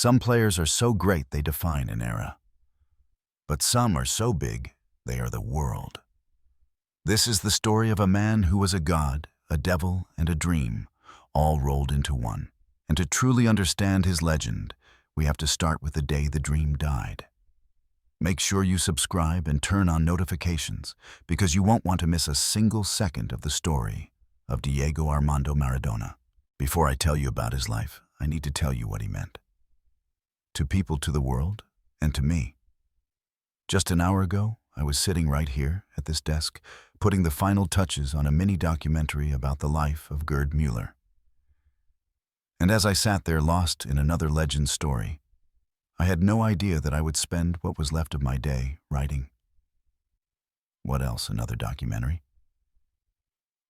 Some players are so great they define an era. But some are so big, they are the world. This is the story of a man who was a god, a devil, and a dream, all rolled into one. And to truly understand his legend, we have to start with the day the dream died. Make sure you subscribe and turn on notifications, because you won't want to miss a single second of the story of Diego Armando Maradona. Before I tell you about his life, I need to tell you what he meant. To people, to the world, and to me. Just an hour ago, I was sitting right here at this desk, putting the final touches on a mini documentary about the life of Gerd Mueller. And as I sat there lost in another legend story, I had no idea that I would spend what was left of my day writing. What else, another documentary?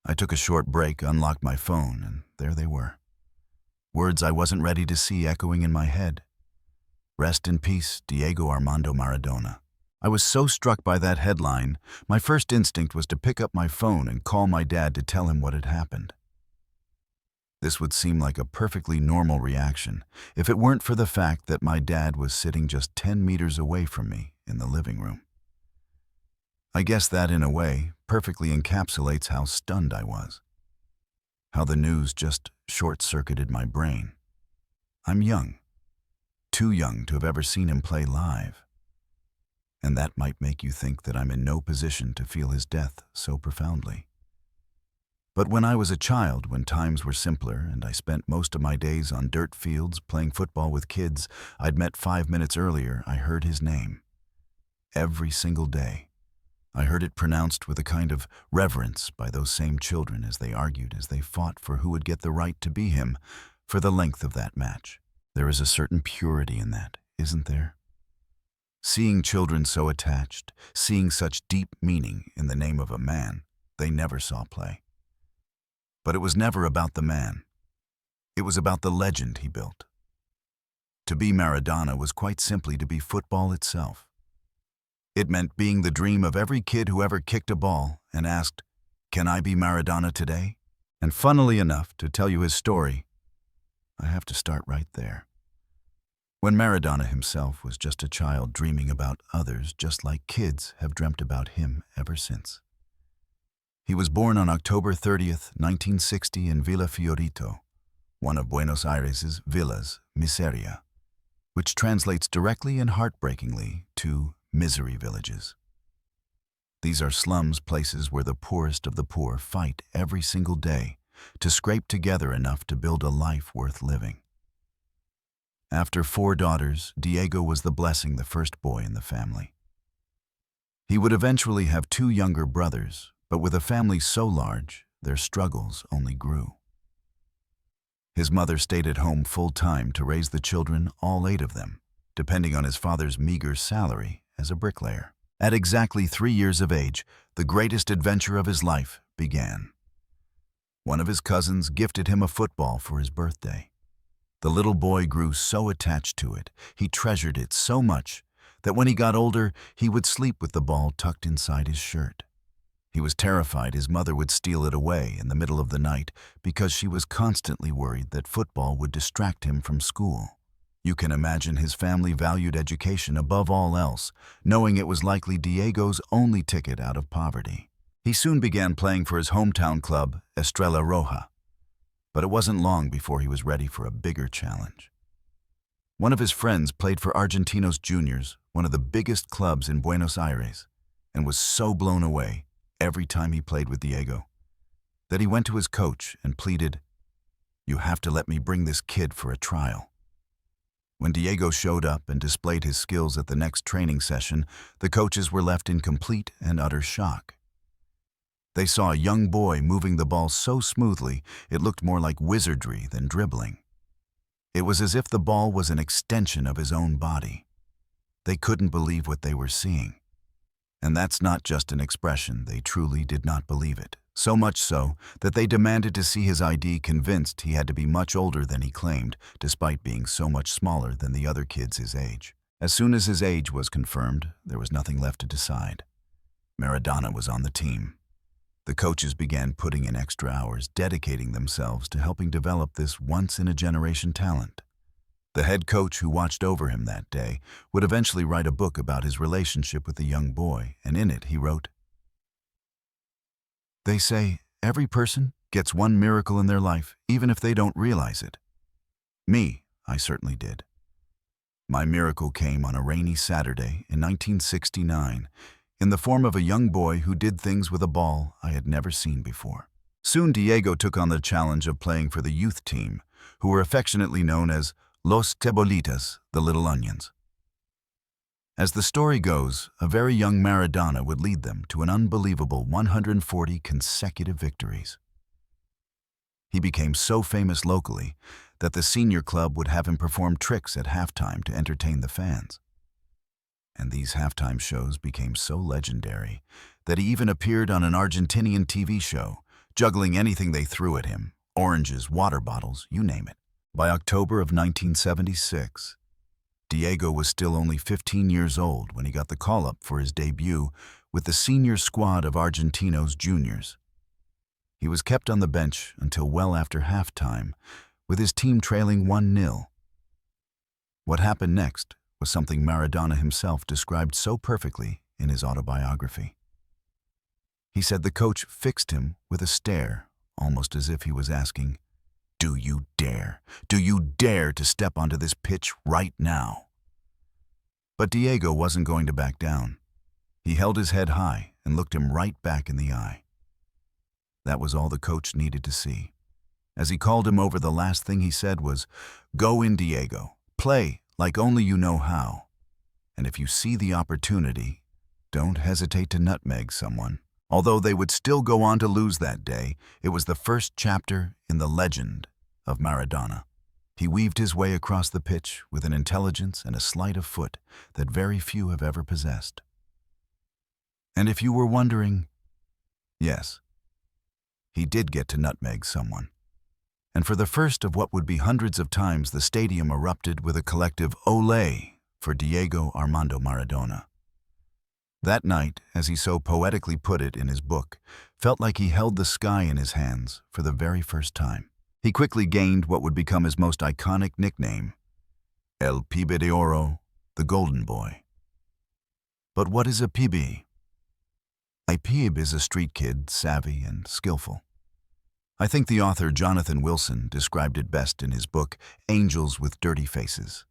I took a short break, unlocked my phone, and there they were. Words I wasn't ready to see echoing in my head. Rest in peace, Diego Armando Maradona. I was so struck by that headline, my first instinct was to pick up my phone and call my dad to tell him what had happened. This would seem like a perfectly normal reaction if it weren't for the fact that my dad was sitting just 10 meters away from me in the living room. I guess that, in a way, perfectly encapsulates how stunned I was. How the news just short-circuited my brain. I'm young. Too young to have ever seen him play live. And that might make you think that I'm in no position to feel his death so profoundly. But when I was a child, when times were simpler and I spent most of my days on dirt fields playing football with kids I'd met 5 minutes earlier, I heard his name. Every single day. I heard it pronounced with a kind of reverence by those same children as they argued, as they fought for who would get the right to be him for the length of that match. There is a certain purity in that, isn't there? Seeing children so attached, seeing such deep meaning in the name of a man they never saw play. But it was never about the man. It was about the legend he built. To be Maradona was quite simply to be football itself. It meant being the dream of every kid who ever kicked a ball and asked, "Can I be Maradona today?" And funnily enough, to tell you his story, I have to start right there. When Maradona himself was just a child dreaming about others just like kids have dreamt about him ever since. He was born on October 30th, 1960 in Villa Fiorito, one of Buenos Aires' villas, miseria, which translates directly and heartbreakingly to misery villages. These are slums, places where the poorest of the poor fight every single day to scrape together enough to build a life worth living. After 4 daughters, Diego was the blessing, the first boy in the family. He would eventually have 2 younger brothers, but with a family so large, their struggles only grew. His mother stayed at home full-time to raise the children, all 8 of them, depending on his father's meager salary as a bricklayer. At exactly 3 years of age, the greatest adventure of his life began. One of his cousins gifted him a football for his birthday. The little boy grew so attached to it, he treasured it so much, that when he got older, he would sleep with the ball tucked inside his shirt. He was terrified his mother would steal it away in the middle of the night because she was constantly worried that football would distract him from school. You can imagine his family valued education above all else, knowing it was likely Diego's only ticket out of poverty. He soon began playing for his hometown club, Estrella Roja. But it wasn't long before he was ready for a bigger challenge. One of his friends played for Argentinos Juniors, one of the biggest clubs in Buenos Aires, and was so blown away every time he played with Diego that he went to his coach and pleaded, "You have to let me bring this kid for a trial." When Diego showed up and displayed his skills at the next training session, the coaches were left in complete and utter shock. They saw a young boy moving the ball so smoothly it looked more like wizardry than dribbling. It was as if the ball was an extension of his own body. They couldn't believe what they were seeing. And that's not just an expression, they truly did not believe it. So much so that they demanded to see his ID, convinced he had to be much older than he claimed, despite being so much smaller than the other kids his age. As soon as his age was confirmed, there was nothing left to decide. Maradona was on the team. The coaches began putting in extra hours, dedicating themselves to helping develop this once-in-a-generation talent. The head coach who watched over him that day would eventually write a book about his relationship with the young boy, and in it he wrote, "They say every person gets one miracle in their life, even if they don't realize it. Me, I certainly did. My miracle came on a rainy Saturday in 1969 in the form of a young boy who did things with a ball I had never seen before." Soon Diego took on the challenge of playing for the youth team, who were affectionately known as Los Cebolitas, the Little Onions. As the story goes, a very young Maradona would lead them to an unbelievable 140 consecutive victories. He became so famous locally that the senior club would have him perform tricks at halftime to entertain the fans. And these halftime shows became so legendary that he even appeared on an Argentinian TV show, juggling anything they threw at him, oranges, water bottles, you name it. By October of 1976, Diego was still only 15 years old when he got the call-up for his debut with the senior squad of Argentinos Juniors. He was kept on the bench until well after halftime, with his team trailing 1-0. What happened next was something Maradona himself described so perfectly in his autobiography. He said the coach fixed him with a stare, almost as if he was asking, "Do you dare? Do you dare to step onto this pitch right now?" But Diego wasn't going to back down. He held his head high and looked him right back in the eye. That was all the coach needed to see. As he called him over, the last thing he said was, "Go in, Diego. Play like only you know how. And if you see the opportunity, don't hesitate to nutmeg someone." Although they would still go on to lose that day, it was the first chapter in the legend of Maradona. He weaved his way across the pitch with an intelligence and a sleight of foot that very few have ever possessed. And if you were wondering, yes, he did get to nutmeg someone. And for the first of what would be hundreds of times, the stadium erupted with a collective "Olé" for Diego Armando Maradona. That night, as he so poetically put it in his book, felt like he held the sky in his hands for the very first time. He quickly gained what would become his most iconic nickname, El Pibe de Oro, the Golden Boy. But what is a pibe? A pibe is a street kid, savvy and skillful. I think the author Jonathan Wilson described it best in his book, Angels with Dirty Faces.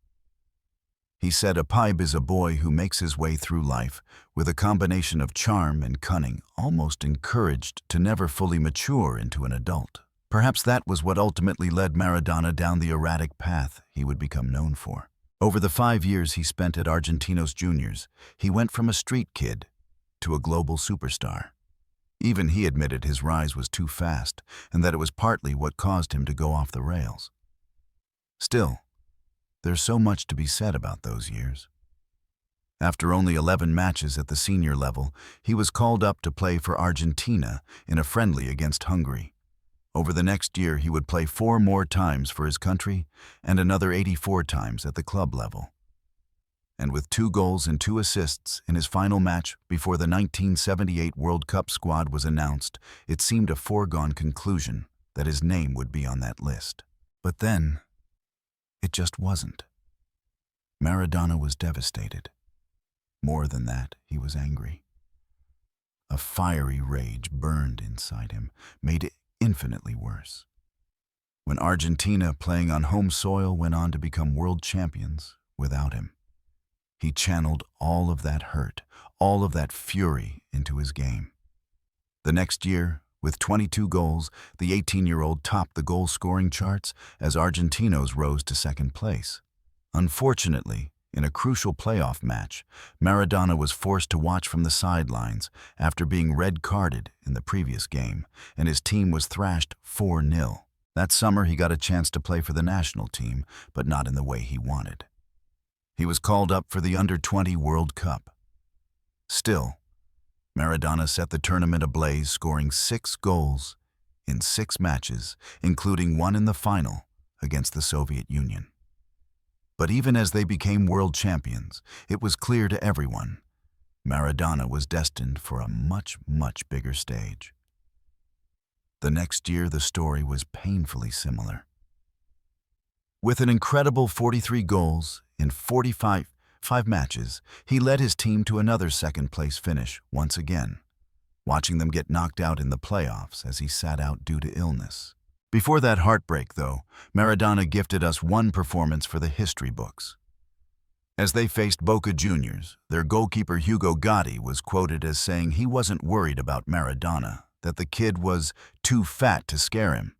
He said a pibe is a boy who makes his way through life with a combination of charm and cunning, almost encouraged to never fully mature into an adult. Perhaps that was what ultimately led Maradona down the erratic path he would become known for. Over the 5 years he spent at Argentinos Juniors, he went from a street kid to a global superstar. Even he admitted his rise was too fast and that it was partly what caused him to go off the rails. Still, there's so much to be said about those years. After only 11 matches at the senior level, he was called up to play for Argentina in a friendly against Hungary. Over the next year, he would play 4 more times for his country and another 84 times at the club level. And with 2 goals and 2 assists in his final match before the 1978 World Cup squad was announced, it seemed a foregone conclusion that his name would be on that list. But then, it just wasn't. Maradona was devastated. More than that, he was angry. A fiery rage burned inside him, made it infinitely worse. When Argentina, playing on home soil, went on to become world champions without him, he channeled all of that hurt, all of that fury into his game. The next year, with 22 goals, the 18-year-old topped the goal-scoring charts as Argentinos rose to second place. Unfortunately, in a crucial playoff match, Maradona was forced to watch from the sidelines after being red-carded in the previous game, and his team was thrashed 4-0. That summer, he got a chance to play for the national team, but not in the way he wanted. He was called up for the Under-20 World Cup. Still, Maradona set the tournament ablaze, scoring 6 goals in 6 matches, including one in the final against the Soviet Union. But even as they became world champions, it was clear to everyone, Maradona was destined for a much, much bigger stage. The next year, the story was painfully similar. With an incredible 43 goals in 45 matches, he led his team to another second-place finish once again, watching them get knocked out in the playoffs as he sat out due to illness. Before that heartbreak, though, Maradona gifted us one performance for the history books. As they faced Boca Juniors, their goalkeeper Hugo Gotti was quoted as saying he wasn't worried about Maradona, that the kid was too fat to scare him.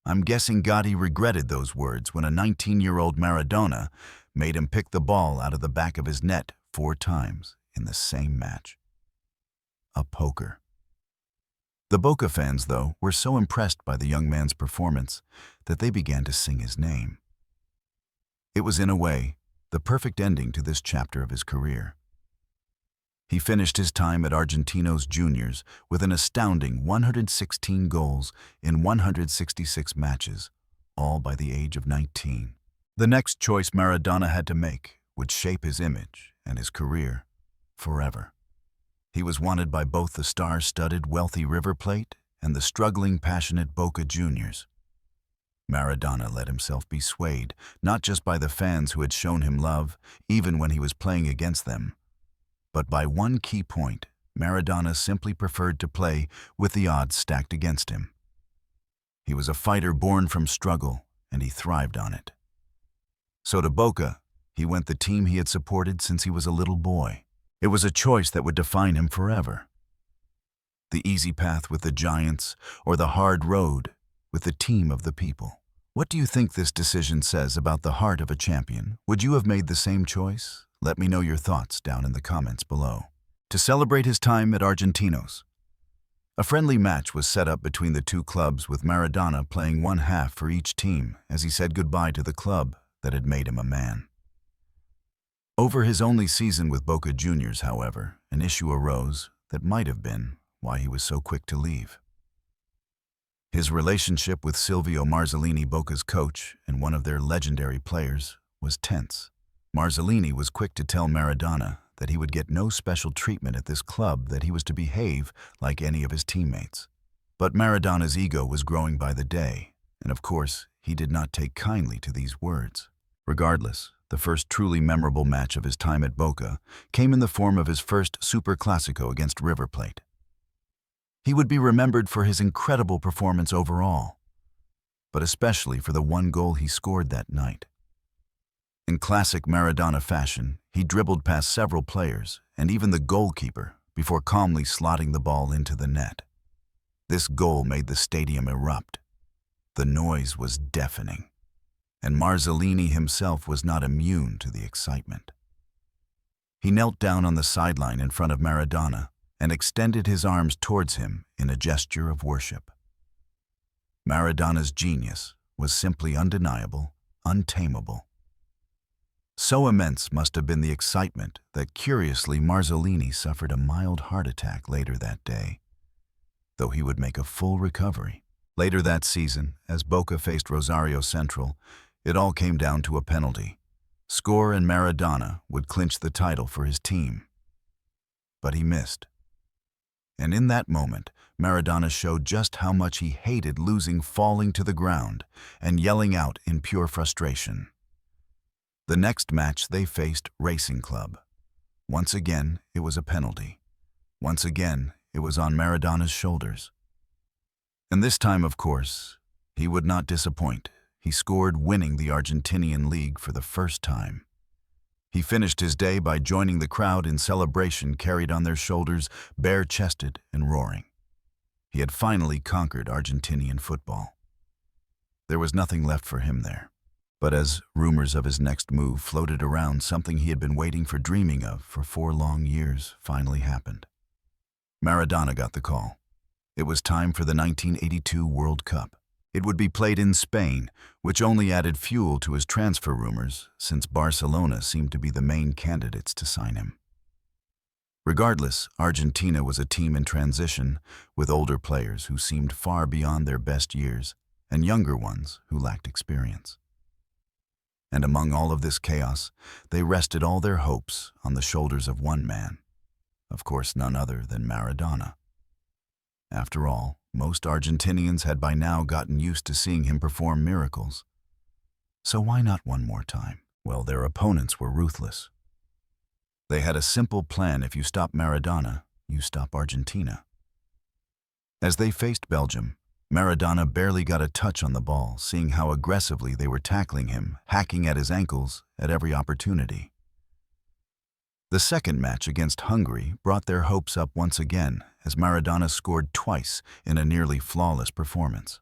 I'm guessing Gotti regretted those words when a 19-year-old Maradona made him pick the ball out of the back of his net 4 times in the same match. A poker. The Boca fans, though, were so impressed by the young man's performance that they began to sing his name. It was, in a way, the perfect ending to this chapter of his career. He finished his time at Argentinos Juniors with an astounding 116 goals in 166 matches, all by the age of 19. The next choice Maradona had to make would shape his image and his career forever. He was wanted by both the star-studded wealthy River Plate and the struggling, passionate Boca Juniors. Maradona let himself be swayed, not just by the fans who had shown him love, even when he was playing against them, but by one key point: Maradona simply preferred to play with the odds stacked against him. He was a fighter born from struggle, and he thrived on it. So to Boca, he went the team he had supported since he was a little boy. It was a choice that would define him forever. The easy path with the giants, or the hard road with the team of the people. What do you think this decision says about the heart of a champion? Would you have made the same choice? Let me know your thoughts down in the comments below. To celebrate his time at Argentinos, a friendly match was set up between the two clubs, with Maradona playing one half for each team as he said goodbye to the club that had made him a man. Over his only season with Boca Juniors, however, an issue arose that might have been why he was so quick to leave. His relationship with Silvio Marzolini, Boca's coach and one of their legendary players, was tense. Marzolini was quick to tell Maradona that he would get no special treatment at this club, that he was to behave like any of his teammates. But Maradona's ego was growing by the day, and of course, he did not take kindly to these words. Regardless, the first truly memorable match of his time at Boca came in the form of his first Super Classico against River Plate. He would be remembered for his incredible performance overall, but especially for the one goal he scored that night. In classic Maradona fashion, he dribbled past several players and even the goalkeeper before calmly slotting the ball into the net. This goal made the stadium erupt. The noise was deafening, and Marzolini himself was not immune to the excitement. He knelt down on the sideline in front of Maradona and extended his arms towards him in a gesture of worship. Maradona's genius was simply undeniable, untamable. So immense must have been the excitement that, curiously, Marzolini suffered a mild heart attack later that day, though he would make a full recovery. Later that season, as Boca faced Rosario Central, it all came down to a penalty. Score and Maradona would clinch the title for his team. But he missed. And in that moment, Maradona showed just how much he hated losing, falling to the ground and yelling out in pure frustration. The next match they faced Racing Club. Once again, it was a penalty. Once again, it was on Maradona's shoulders. And this time, of course, he would not disappoint. He scored, winning the Argentinian league for the first time. He finished his day by joining the crowd in celebration carried on their shoulders, bare-chested and roaring. He had finally conquered Argentinian football. There was nothing left for him there. But as rumors of his next move floated around, something he had been waiting for, dreaming of for 4 long years, finally happened. Maradona got the call. It was time for the 1982 World Cup. It would be played in Spain, which only added fuel to his transfer rumors, since Barcelona seemed to be the main candidates to sign him. Regardless, Argentina was a team in transition, with older players who seemed far beyond their best years, and younger ones who lacked experience. And among all of this chaos, they rested all their hopes on the shoulders of one man, of course none other than Maradona. After all, most Argentinians had by now gotten used to seeing him perform miracles. So why not one more time? Well, their opponents were ruthless. They had a simple plan: if you stop Maradona, you stop Argentina. As they faced Belgium, Maradona barely got a touch on the ball, seeing how aggressively they were tackling him, hacking at his ankles at every opportunity. The second match against Hungary brought their hopes up once again, as Maradona scored twice in a nearly flawless performance.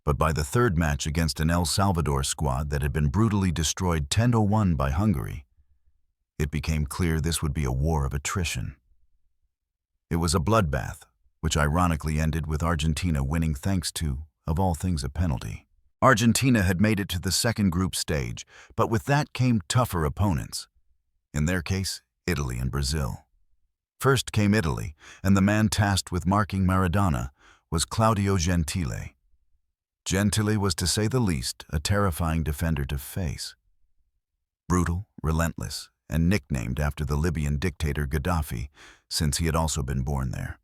But by the third match against an El Salvador squad that had been brutally destroyed 10-1 by Hungary, it became clear this would be a war of attrition. It was a bloodbath, which ironically ended with Argentina winning thanks to, of all things, a penalty. Argentina had made it to the second group stage, but with that came tougher opponents. In their case, Italy and Brazil. First came Italy, and the man tasked with marking Maradona was Claudio Gentile. Gentile was, to say the least, a terrifying defender to face. Brutal, relentless, and nicknamed after the Libyan dictator Gaddafi, since he had also been born there.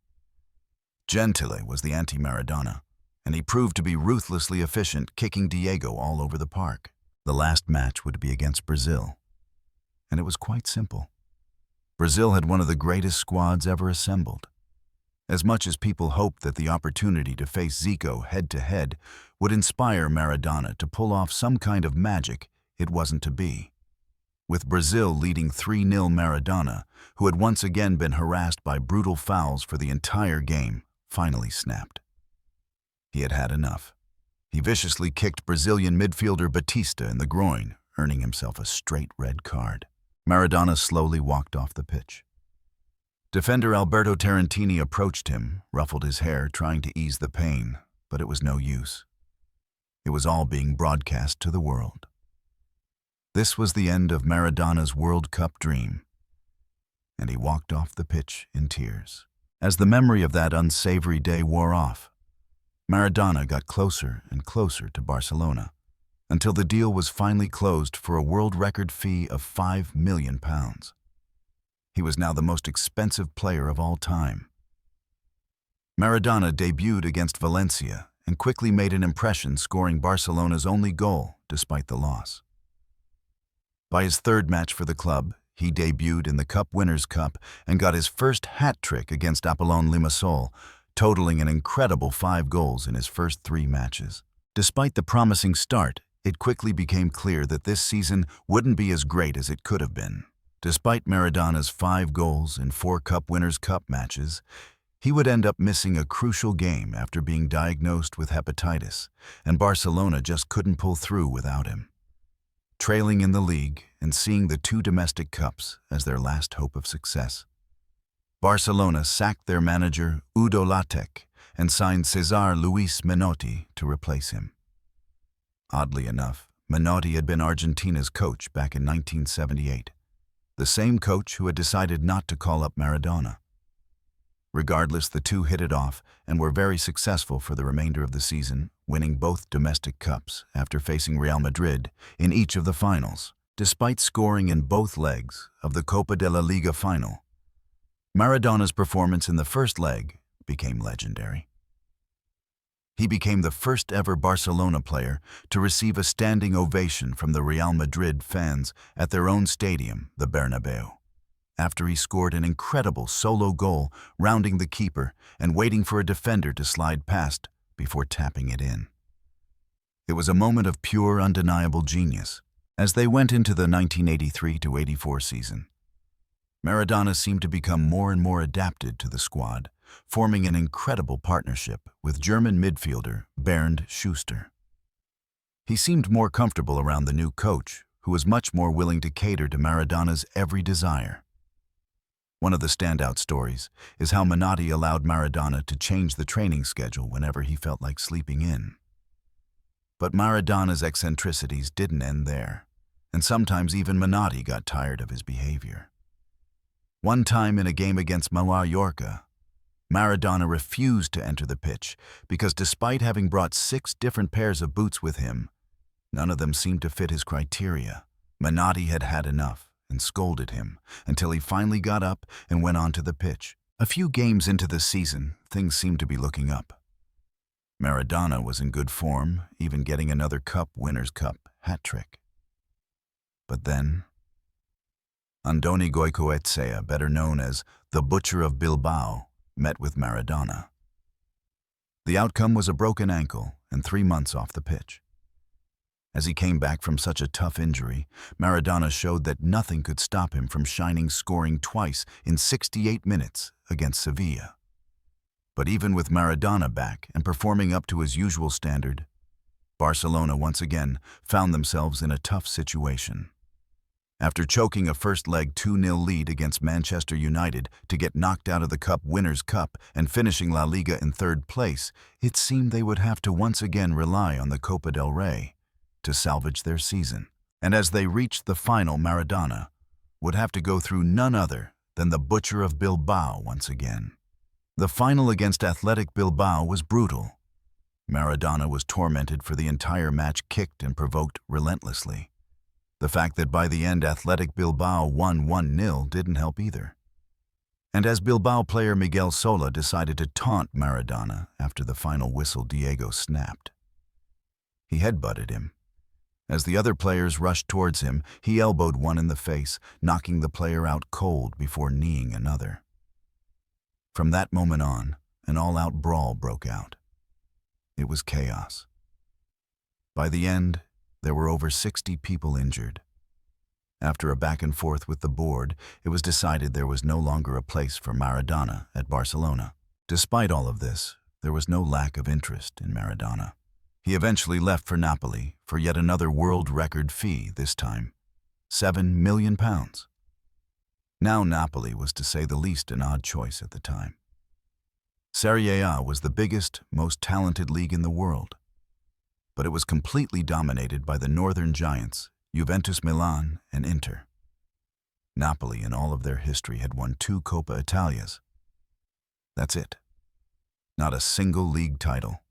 Gentile was the anti-Maradona, and he proved to be ruthlessly efficient, kicking Diego all over the park. The last match would be against Brazil, and it was quite simple. Brazil had one of the greatest squads ever assembled. As much as people hoped that the opportunity to face Zico head-to-head would inspire Maradona to pull off some kind of magic, it wasn't to be. With Brazil leading 3-0, Maradona, who had once again been harassed by brutal fouls for the entire game, finally snapped. He had had enough. He viciously kicked Brazilian midfielder Batista in the groin, earning himself a straight red card. Maradona slowly walked off the pitch. Defender Alberto Tarantini approached him, ruffled his hair, trying to ease the pain, but it was no use. It was all being broadcast to the world. This was the end of Maradona's World Cup dream, and he walked off the pitch in tears. As the memory of that unsavory day wore off, Maradona got closer and closer to Barcelona, until the deal was finally closed for a world record fee of £5 million. He was now the most expensive player of all time. Maradona debuted against Valencia and quickly made an impression, scoring Barcelona's only goal despite the loss. By his third match for the club, he debuted in the Cup Winners' Cup and got his first hat-trick against Apollon Limassol, totaling an incredible 5 goals in his first 3 matches. Despite the promising start, it quickly became clear that this season wouldn't be as great as it could have been. Despite Maradona's 5 goals in 4 Cup Winners' Cup matches, he would end up missing a crucial game after being diagnosed with hepatitis, and Barcelona just couldn't pull through without him. Trailing in the league and seeing the 2 domestic cups as their last hope of success, Barcelona sacked their manager Udo Lattek and signed Cesar Luis Menotti to replace him. Oddly enough, Menotti had been Argentina's coach back in 1978, the same coach who had decided not to call up Maradona. Regardless, the two hit it off and were very successful for the remainder of the season, winning both domestic cups after facing Real Madrid in each of the finals. Despite scoring in both legs of the Copa de la Liga final, Maradona's performance in the first leg became legendary. He became the first ever Barcelona player to receive a standing ovation from the Real Madrid fans at their own stadium, the Bernabeu, after he scored an incredible solo goal, rounding the keeper and waiting for a defender to slide past before tapping it in. It was a moment of pure, undeniable genius. As they went into the 1983-84 season, Maradona seemed to become more and more adapted to the squad, forming an incredible partnership with German midfielder Bernd Schuster. He seemed more comfortable around the new coach, who was much more willing to cater to Maradona's every desire. One of the standout stories is how Menotti allowed Maradona to change the training schedule whenever he felt like sleeping in. But Maradona's eccentricities didn't end there, and sometimes even Menotti got tired of his behavior. One time in a game against Mallorca, Maradona refused to enter the pitch because despite having brought 6 different pairs of boots with him, none of them seemed to fit his criteria. Menotti had had enough and scolded him until he finally got up and went onto the pitch. A few games into the season, things seemed to be looking up. Maradona was in good form, even getting another Winners' Cup hat-trick. But then, Andoni Goicoechea, better known as the Butcher of Bilbao, met with Maradona. The outcome was a broken ankle and 3 months off the pitch. As he came back from such a tough injury, Maradona showed that nothing could stop him from scoring twice in 68 minutes against Sevilla. But even with Maradona back and performing up to his usual standard, Barcelona once again found themselves in a tough situation. After choking a first-leg 2-0 lead against Manchester United to get knocked out of the Winners' Cup and finishing La Liga in 3rd place, it seemed they would have to once again rely on the Copa del Rey to salvage their season. And as they reached the final, Maradona would have to go through none other than the Butcher of Bilbao once again. The final against Athletic Bilbao was brutal. Maradona was tormented for the entire match, kicked and provoked relentlessly. The fact that by the end Athletic Bilbao won 1-0 didn't help either. And as Bilbao player Miguel Sola decided to taunt Maradona after the final whistle, Diego snapped. He headbutted him. As the other players rushed towards him, he elbowed one in the face, knocking the player out cold before kneeing another. From that moment on, an all-out brawl broke out. It was chaos. By the end, there were over 60 people injured. After a back and forth with the board, it was decided there was no longer a place for Maradona at Barcelona. Despite all of this, there was no lack of interest in Maradona. He eventually left for Napoli for yet another world record fee, this time £7 million. Now Napoli was, to say the least, an odd choice at the time. Serie A was the biggest, most talented league in the world, but it was completely dominated by the northern giants, Juventus Milan and Inter. Napoli, in all of their history, had won 2 Coppa Italias. That's it. Not a single league title.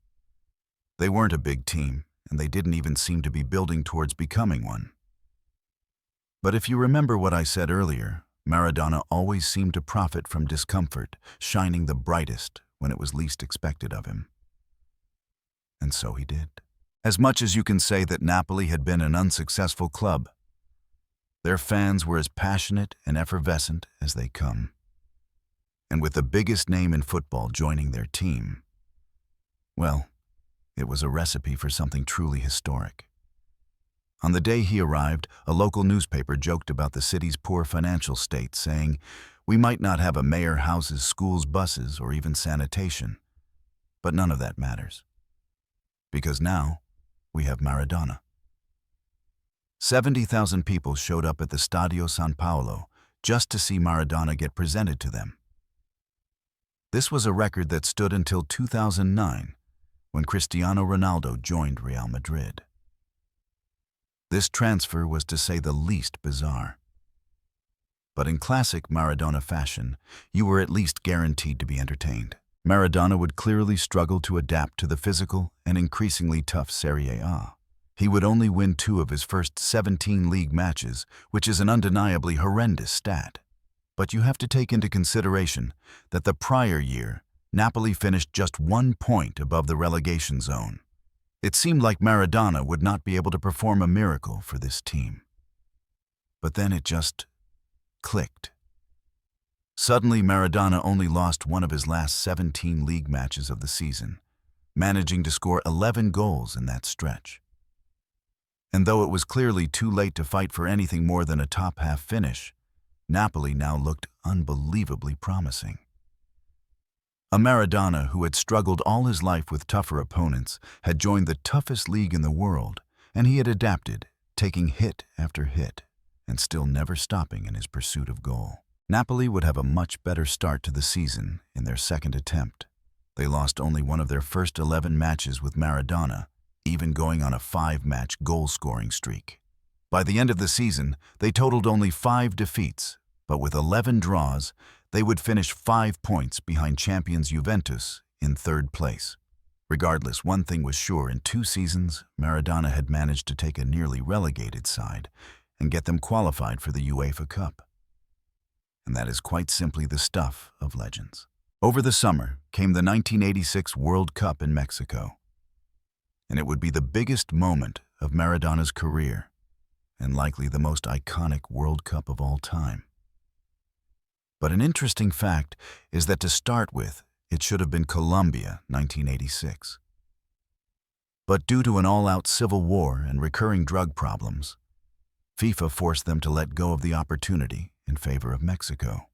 They weren't a big team, and they didn't even seem to be building towards becoming one. But if you remember what I said earlier, Maradona always seemed to profit from discomfort, shining the brightest when it was least expected of him. And so he did. As much as you can say that Napoli had been an unsuccessful club, their fans were as passionate and effervescent as they come. And with the biggest name in football joining their team, well, it was a recipe for something truly historic. On the day he arrived, a local newspaper joked about the city's poor financial state, saying, "We might not have a mayor, houses, schools, buses, or even sanitation, but none of that matters. Because now, we have Maradona." 70,000 people showed up at the Stadio San Paolo just to see Maradona get presented to them. This was a record that stood until 2009, when Cristiano Ronaldo joined Real Madrid. This transfer was, to say the least, bizarre. But in classic Maradona fashion, you were at least guaranteed to be entertained. Maradona would clearly struggle to adapt to the physical and increasingly tough Serie A. He would only win 2 of his first 17 league matches, which is an undeniably horrendous stat. But you have to take into consideration that the prior year, Napoli finished just 1 point above the relegation zone. It seemed like Maradona would not be able to perform a miracle for this team. But then it just clicked. Suddenly, Maradona only lost 1 of his last 17 league matches of the season, managing to score 11 goals in that stretch. And though it was clearly too late to fight for anything more than a top-half finish, Napoli now looked unbelievably promising. A Maradona who had struggled all his life with tougher opponents had joined the toughest league in the world, and he had adapted, taking hit after hit, and still never stopping in his pursuit of goal. Napoli would have a much better start to the season in their second attempt. They lost only 1 of their first 11 matches with Maradona, even going on a 5-match goal-scoring streak. By the end of the season, they totaled only 5 defeats, but with 11 draws, they would finish 5 points behind champions Juventus in 3rd place. Regardless, one thing was sure: in 2 seasons, Maradona had managed to take a nearly relegated side and get them qualified for the UEFA Cup. And that is quite simply the stuff of legends. Over the summer came the 1986 World Cup in Mexico, and it would be the biggest moment of Maradona's career and likely the most iconic World Cup of all time. But an interesting fact is that to start with, it should have been Colombia 1986. But due to an all-out civil war and recurring drug problems, FIFA forced them to let go of the opportunity in favor of Mexico.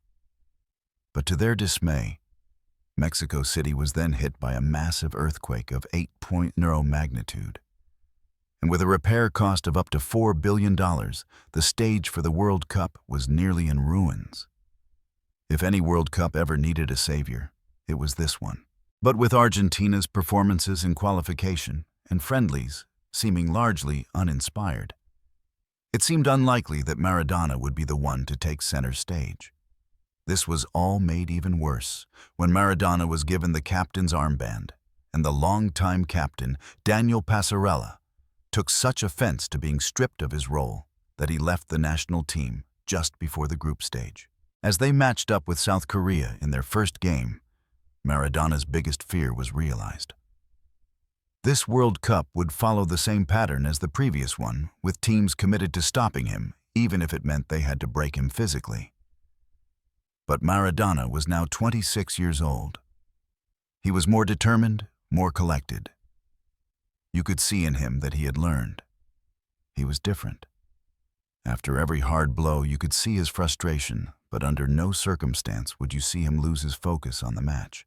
But to their dismay, Mexico City was then hit by a massive earthquake of 8.0 magnitude. And with a repair cost of up to $4 billion, the stage for the World Cup was nearly in ruins. If any World Cup ever needed a savior, it was this one. But with Argentina's performances in qualification and friendlies seeming largely uninspired, it seemed unlikely that Maradona would be the one to take center stage. This was all made even worse when Maradona was given the captain's armband, and the longtime captain, Daniel Passarella, took such offense to being stripped of his role that he left the national team just before the group stage. As they matched up with South Korea in their first game, Maradona's biggest fear was realized. This World Cup would follow the same pattern as the previous one, with teams committed to stopping him, even if it meant they had to break him physically. But Maradona was now 26 years old. He was more determined, more collected. You could see in him that he had learned. He was different. After every hard blow, you could see his frustration, but under no circumstance would you see him lose his focus on the match.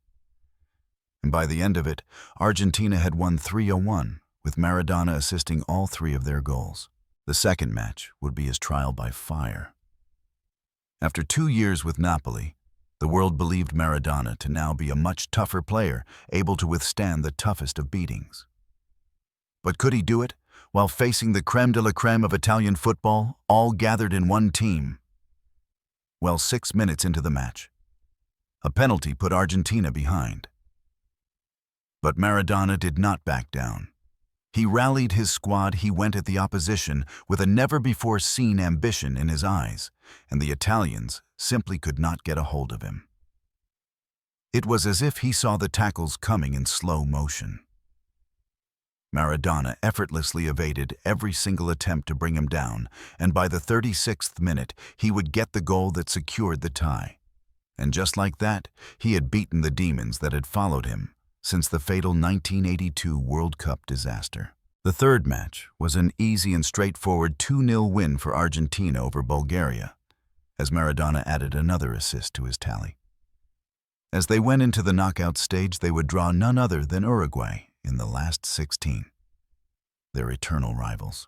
And by the end of it, Argentina had won 3-1, with Maradona assisting all 3 of their goals. The second match would be his trial by fire. After 2 years with Napoli, the world believed Maradona to now be a much tougher player, able to withstand the toughest of beatings. But could he do it while facing the crème de la crème of Italian football, all gathered in one team? Well, 6 minutes into the match, a penalty put Argentina behind. But Maradona did not back down. He rallied his squad. He went at the opposition with a never-before-seen ambition in his eyes, and the Italians simply could not get a hold of him. It was as if he saw the tackles coming in slow motion. Maradona effortlessly evaded every single attempt to bring him down, and by the 36th minute, he would get the goal that secured the tie. And just like that, he had beaten the demons that had followed him since the fatal 1982 World Cup disaster. The third match was an easy and straightforward 2-0 win for Argentina over Bulgaria, as Maradona added another assist to his tally. As they went into the knockout stage, they would draw none other than Uruguay in the last 16, their eternal rivals.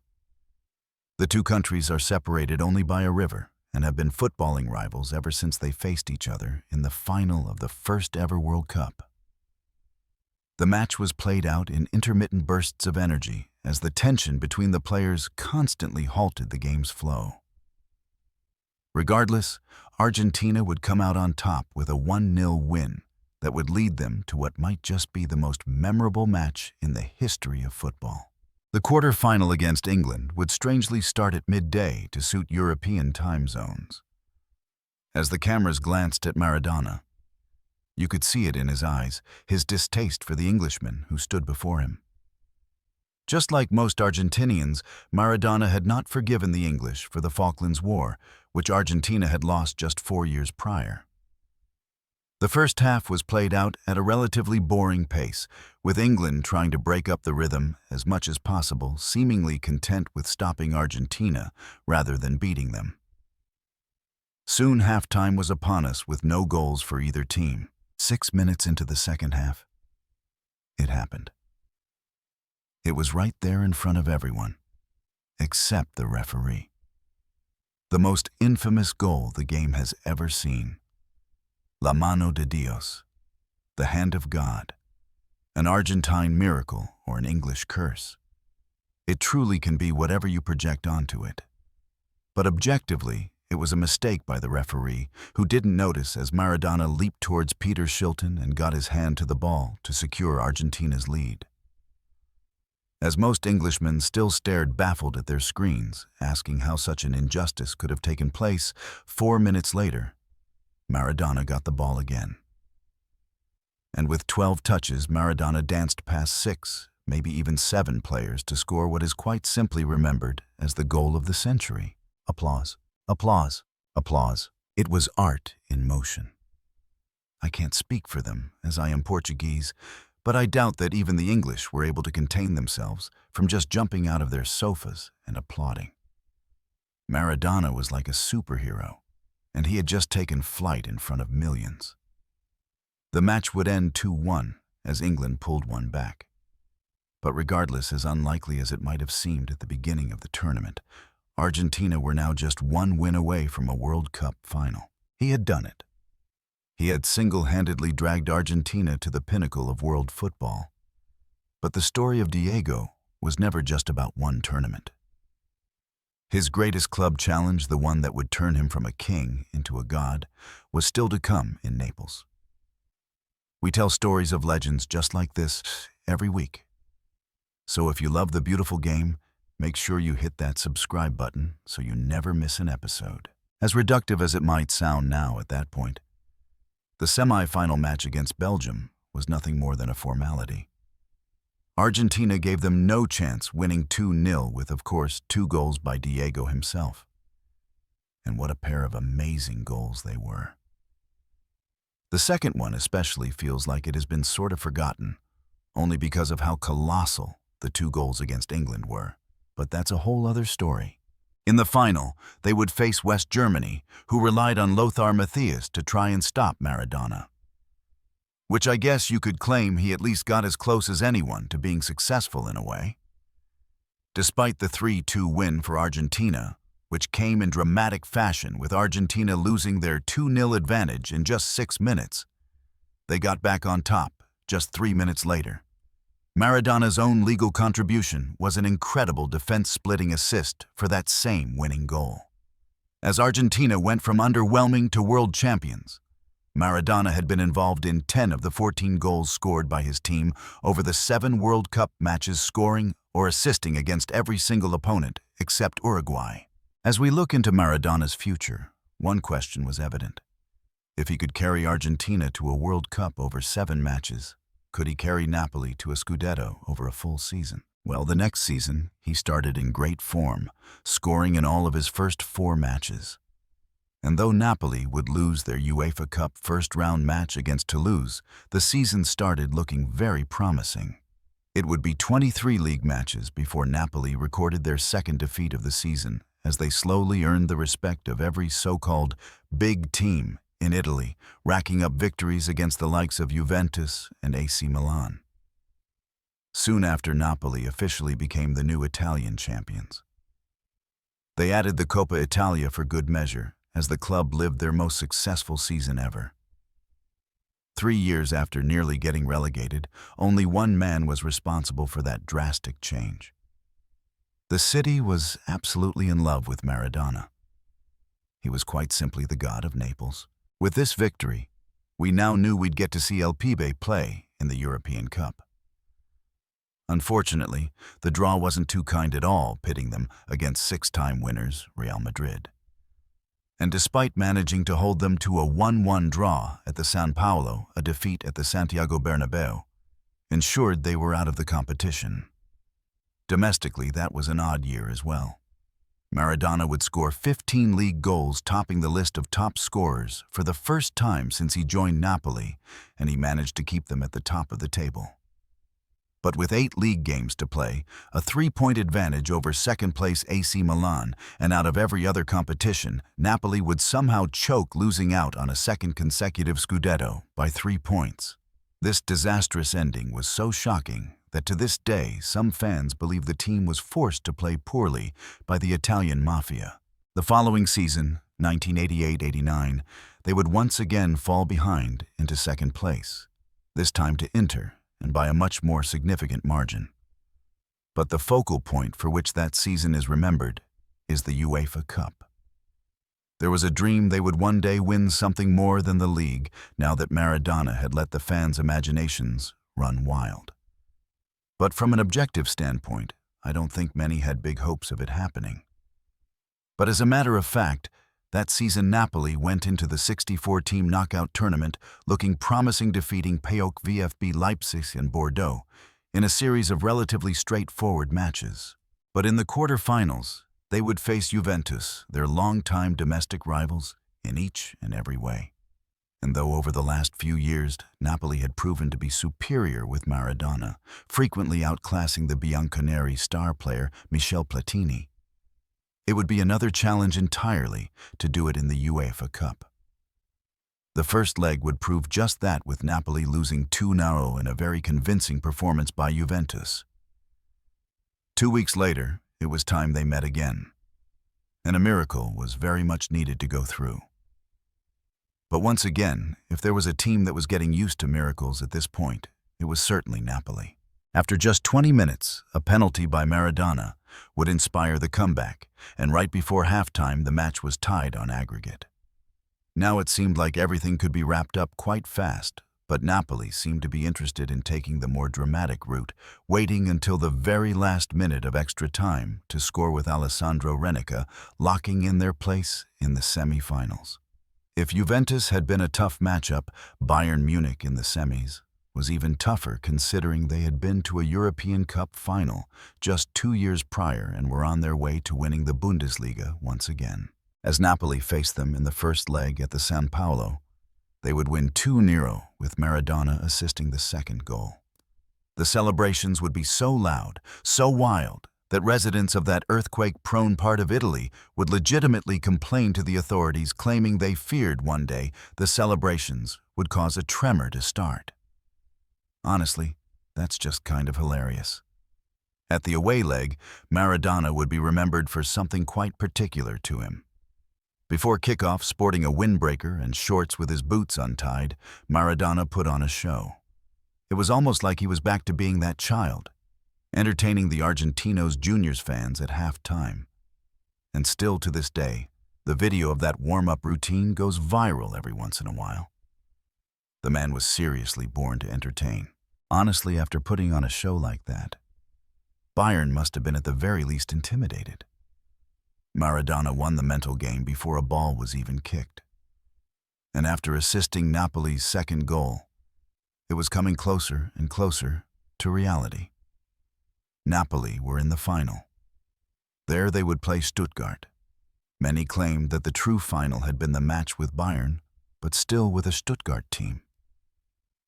The two countries are separated only by a river and have been footballing rivals ever since they faced each other in the final of the first ever World Cup. The match was played out in intermittent bursts of energy as the tension between the players constantly halted the game's flow. Regardless, Argentina would come out on top with a 1-0 win that would lead them to what might just be the most memorable match in the history of football. The quarter-final against England would strangely start at midday to suit European time zones. As the cameras glanced at Maradona, you could see it in his eyes, his distaste for the Englishman who stood before him. Just like most Argentinians, Maradona had not forgiven the English for the Falklands War, which Argentina had lost just 4 years prior. The first half was played out at a relatively boring pace, with England trying to break up the rhythm as much as possible, seemingly content with stopping Argentina rather than beating them. Soon halftime was upon us with no goals for either team. 6 minutes into the second half, it happened. It was right there in front of everyone, except the referee. The most infamous goal the game has ever seen. La mano de Dios, the hand of God, an Argentine miracle or an English curse. It truly can be whatever you project onto it. But objectively, it was a mistake by the referee, who didn't notice as Maradona leaped towards Peter Shilton and got his hand to the ball to secure Argentina's lead. As most Englishmen still stared baffled at their screens, asking how such an injustice could have taken place, 4 minutes later, Maradona got the ball again. And with 12 touches, Maradona danced past 6, maybe even 7 players to score what is quite simply remembered as the goal of the century. Applause, applause, applause. It was art in motion. I can't speak for them, as I am Portuguese, but I doubt that even the English were able to contain themselves from just jumping out of their sofas and applauding. Maradona was like a superhero, and he had just taken flight in front of millions. The match would end 2-1 as England pulled one back. But regardless, as unlikely as it might have seemed at the beginning of the tournament, Argentina were now just one win away from a World Cup final. He had done it. He had single-handedly dragged Argentina to the pinnacle of world football. But the story of Diego was never just about one tournament. His greatest club challenge, the one that would turn him from a king into a god, was still to come in Naples. We tell stories of legends just like this every week. So if you love the beautiful game, make sure you hit that subscribe button so you never miss an episode. As reductive as it might sound now at that point, the semi-final match against Belgium was nothing more than a formality. Argentina gave them no chance, winning 2-0 with, of course, 2 goals by Diego himself. And what a pair of amazing goals they were. The second one especially feels like it has been sort of forgotten, only because of how colossal the 2 goals against England were. But that's a whole other story. In the final, they would face West Germany, who relied on Lothar Matthäus to try and stop Maradona. Which I guess you could claim he at least got as close as anyone to being successful in a way. Despite the 3-2 win for Argentina, which came in dramatic fashion with Argentina losing their 2-0 advantage in just 6 minutes, they got back on top just 3 minutes later. Maradona's own legal contribution was an incredible defense-splitting assist for that same winning goal. As Argentina went from underwhelming to world champions, Maradona had been involved in 10 of the 14 goals scored by his team over the 7 World Cup matches, scoring or assisting against every single opponent except Uruguay. As we look into Maradona's future, one question was evident. If he could carry Argentina to a World Cup over 7 matches, could he carry Napoli to a Scudetto over a full season? Well, the next season, he started in great form, scoring in all of his first 4 matches. And though Napoli would lose their UEFA Cup first-round match against Toulouse, the season started looking very promising. It would be 23 league matches before Napoli recorded their second defeat of the season, as they slowly earned the respect of every so-called big team in Italy, racking up victories against the likes of Juventus and AC Milan. Soon after, Napoli officially became the new Italian champions. They added the Coppa Italia for good measure, as the club lived their most successful season ever. 3 years after nearly getting relegated, only one man was responsible for that drastic change. The city was absolutely in love with Maradona. He was quite simply the god of Naples. With this victory, we now knew we'd get to see El Pibe play in the European Cup. Unfortunately, the draw wasn't too kind at all, pitting them against 6-time winners Real Madrid. And despite managing to hold them to a 1-1 draw at the São Paulo, a defeat at the Santiago Bernabéu ensured they were out of the competition. Domestically, that was an odd year as well. Maradona would score 15 league goals, topping the list of top scorers for the first time since he joined Napoli, and he managed to keep them at the top of the table. But with 8 league games to play, a 3-point advantage over second-place AC Milan, and out of every other competition, Napoli would somehow choke, losing out on a second consecutive Scudetto by 3 points. This disastrous ending was so shocking that to this day, some fans believe the team was forced to play poorly by the Italian mafia. The following season, 1988-89, they would once again fall behind into second place, this time to Inter, and by a much more significant margin. But the focal point for which that season is remembered is the UEFA Cup. There was a dream they would one day win something more than the league, now that Maradona had let the fans' imaginations run wild. But from an objective standpoint, I don't think many had big hopes of it happening. But as a matter of fact, That season Napoli went into the 64-team knockout tournament looking promising, defeating PAOK VfB Leipzig and Bordeaux in a series of relatively straightforward matches. But in the quarter-finals, they would face Juventus, their longtime domestic rivals, in each and every way. And though over the last few years, Napoli had proven to be superior with Maradona, frequently outclassing the Bianconeri star player Michel Platini, it would be another challenge entirely to do it in the UEFA Cup. The first leg would prove just that, with Napoli losing 2-0 in a very convincing performance by Juventus. 2 weeks later, it was time they met again, and a miracle was very much needed to go through. But once again, if there was a team that was getting used to miracles at this point, it was certainly Napoli. After just 20 minutes, a penalty by Maradona would inspire the comeback, and right before halftime the match was tied on aggregate. Now it seemed like everything could be wrapped up quite fast, but Napoli seemed to be interested in taking the more dramatic route, waiting until the very last minute of extra time to score, with Alessandro Renica locking in their place in the semi-finals. If Juventus had been a tough matchup, Bayern Munich in the semis was even tougher, considering they had been to a European Cup final just 2 years prior and were on their way to winning the Bundesliga once again. As Napoli faced them in the first leg at the San Paolo, they would win 2-0, with Maradona assisting the second goal. The celebrations would be so loud, so wild, that residents of that earthquake-prone part of Italy would legitimately complain to the authorities, claiming they feared one day the celebrations would cause a tremor to start. Honestly, that's just kind of hilarious. At the away leg, Maradona would be remembered for something quite particular to him. Before kickoff, sporting a windbreaker and shorts with his boots untied, Maradona put on a show. It was almost like he was back to being that child, entertaining the Argentinos Juniors fans at halftime. And still to this day, the video of that warm-up routine goes viral every once in a while. The man was seriously born to entertain. Honestly, after putting on a show like that, Bayern must have been at the very least intimidated. Maradona won the mental game before a ball was even kicked. And after assisting Napoli's second goal, it was coming closer and closer to reality. Napoli were in the final. There they would play Stuttgart. Many claimed that the true final had been the match with Bayern, but still with a Stuttgart team.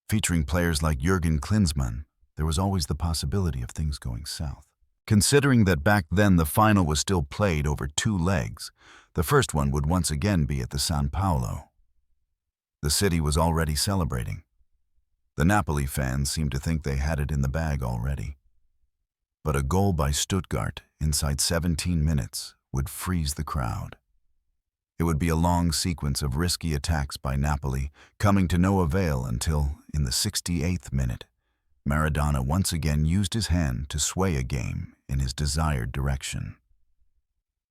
Featuring players like Jürgen Klinsmann, there was always the possibility of things going south. Considering that back then the final was still played over 2 legs, the first one would once again be at the San Paolo. The city was already celebrating. The Napoli fans seemed to think they had it in the bag already. But a goal by Stuttgart inside 17 minutes would freeze the crowd. It would be a long sequence of risky attacks by Napoli, coming to no avail until, in the 68th minute, Maradona once again used his hand to sway a game in his desired direction.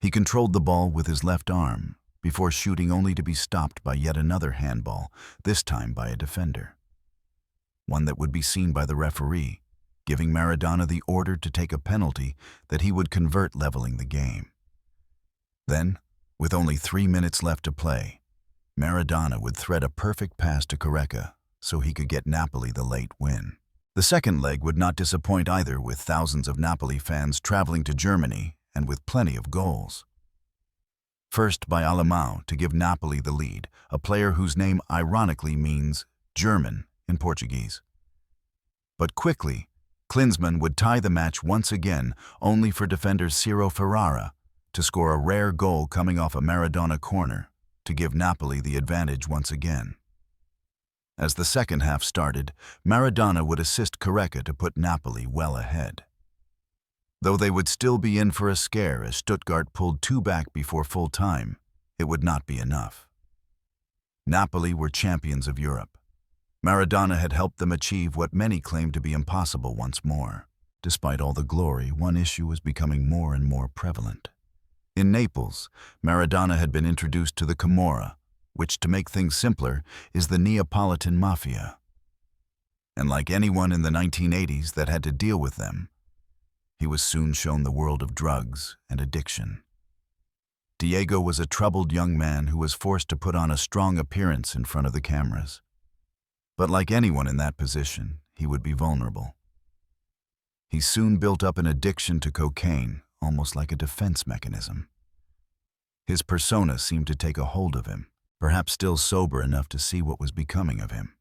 He controlled the ball with his left arm before shooting, only to be stopped by yet another handball, this time by a defender. One that would be seen by the referee, giving Maradona the order to take a penalty that he would convert, leveling the game. Then, with only 3 minutes left to play, Maradona would thread a perfect pass to Careca so he could get Napoli the late win. The second leg would not disappoint either, with thousands of Napoli fans traveling to Germany and with plenty of goals. First by Alemão to give Napoli the lead, a player whose name ironically means German in Portuguese. But quickly, Klinsmann would tie the match once again, only for defender Ciro Ferrara to score a rare goal coming off a Maradona corner to give Napoli the advantage once again. As the second half started, Maradona would assist Careca to put Napoli well ahead. Though they would still be in for a scare as Stuttgart pulled 2 back before full time, it would not be enough. Napoli were champions of Europe. Maradona had helped them achieve what many claimed to be impossible once more. Despite all the glory, one issue was becoming more and more prevalent. In Naples, Maradona had been introduced to the Camorra, which, to make things simpler, is the Neapolitan mafia. And like anyone in the 1980s that had to deal with them, he was soon shown the world of drugs and addiction. Diego was a troubled young man who was forced to put on a strong appearance in front of the cameras. But like anyone in that position, he would be vulnerable. He soon built up an addiction to cocaine, almost like a defense mechanism. His persona seemed to take a hold of him, perhaps still sober enough to see what was becoming of him.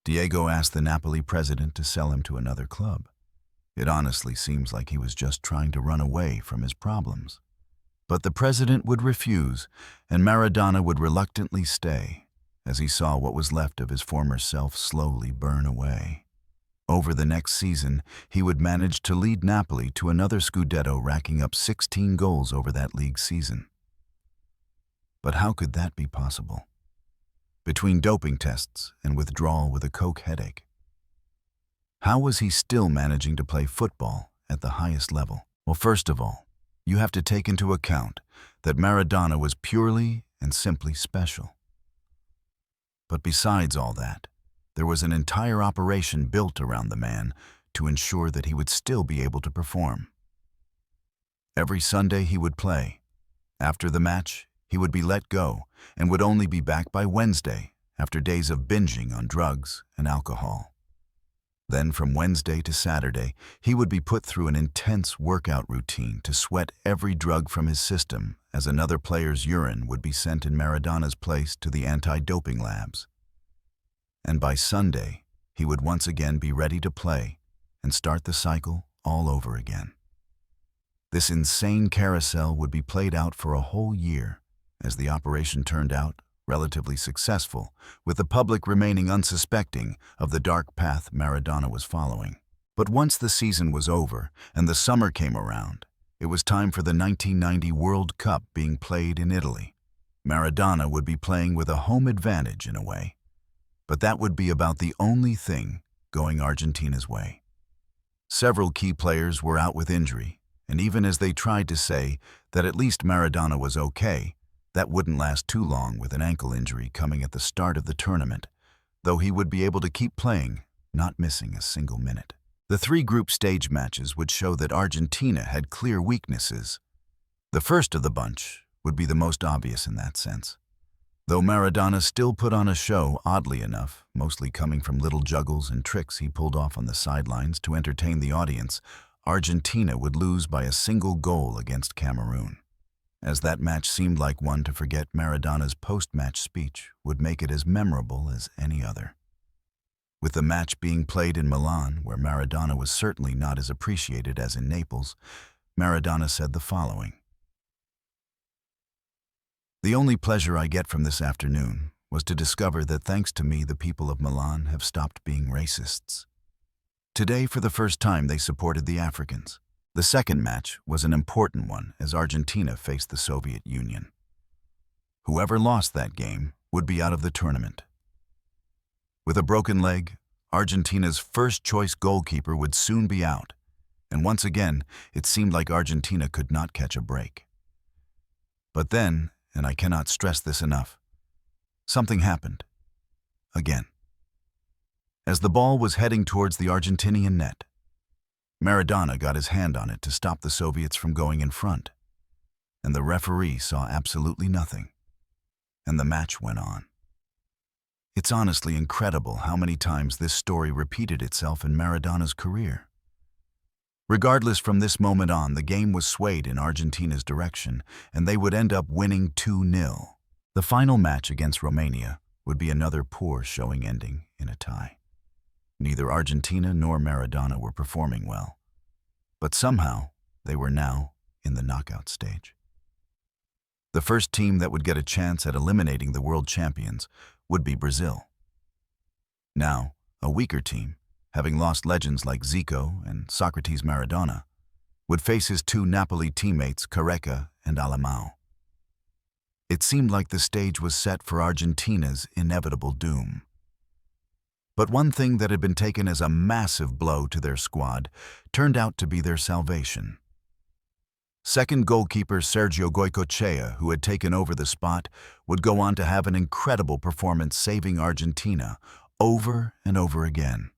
Diego asked the Napoli president to sell him to another club. It honestly seems like he was just trying to run away from his problems. But the president would refuse, and Maradona would reluctantly stay, as he saw what was left of his former self slowly burn away. Over the next season, he would manage to lead Napoli to another Scudetto, racking up 16 goals over that league season. But how could that be possible? Between doping tests and withdrawal with a coke headache. How was he still managing to play football at the highest level? Well, first of all, you have to take into account that Maradona was purely and simply special. But besides all that, there was an entire operation built around the man to ensure that he would still be able to perform. Every Sunday he would play. After the match, he would be let go and would only be back by Wednesday after days of binging on drugs and alcohol. Then from Wednesday to Saturday, he would be put through an intense workout routine to sweat every drug from his system, as another player's urine would be sent in Maradona's place to the anti-doping labs. And by Sunday, he would once again be ready to play and start the cycle all over again. This insane carousel would be played out for a whole year, as the operation turned out relatively successful, with the public remaining unsuspecting of the dark path Maradona was following. But once the season was over and the summer came around, it was time for the 1990 World Cup being played in Italy. Maradona would be playing with a home advantage in a way, but that would be about the only thing going Argentina's way. Several key players were out with injury, and even as they tried to say that at least Maradona was okay, that wouldn't last too long, with an ankle injury coming at the start of the tournament, though he would be able to keep playing, not missing a single minute. The 3 group stage matches would show that Argentina had clear weaknesses. The first of the bunch would be the most obvious in that sense. Though Maradona still put on a show, oddly enough, mostly coming from little juggles and tricks he pulled off on the sidelines to entertain the audience, Argentina would lose by a single goal against Cameroon. As that match seemed like one to forget, Maradona's post-match speech would make it as memorable as any other. With the match being played in Milan, where Maradona was certainly not as appreciated as in Naples, Maradona said the following: "The only pleasure I get from this afternoon was to discover that thanks to me the people of Milan have stopped being racists. Today, for the first time, they supported the Africans." The second match was an important one, as Argentina faced the Soviet Union. Whoever lost that game would be out of the tournament. With a broken leg, Argentina's first-choice goalkeeper would soon be out, and once again, it seemed like Argentina could not catch a break. But then, and I cannot stress this enough, something happened. Again. As the ball was heading towards the Argentinian net, Maradona got his hand on it to stop the Soviets from going in front, and the referee saw absolutely nothing, and the match went on. It's honestly incredible how many times this story repeated itself in Maradona's career. Regardless, from this moment on, the game was swayed in Argentina's direction, and they would end up winning 2-0. The final match against Romania would be another poor showing, ending in a tie. Neither Argentina nor Maradona were performing well, but somehow they were now in the knockout stage. The first team that would get a chance at eliminating the world champions would be Brazil. Now, a weaker team, having lost legends like Zico and Socrates Maradona, would face his 2 Napoli teammates Careca and Alemão. It seemed like the stage was set for Argentina's inevitable doom. But one thing that had been taken as a massive blow to their squad turned out to be their salvation. Second goalkeeper Sergio Goycochea, who had taken over the spot, would go on to have an incredible performance, saving Argentina over and over again.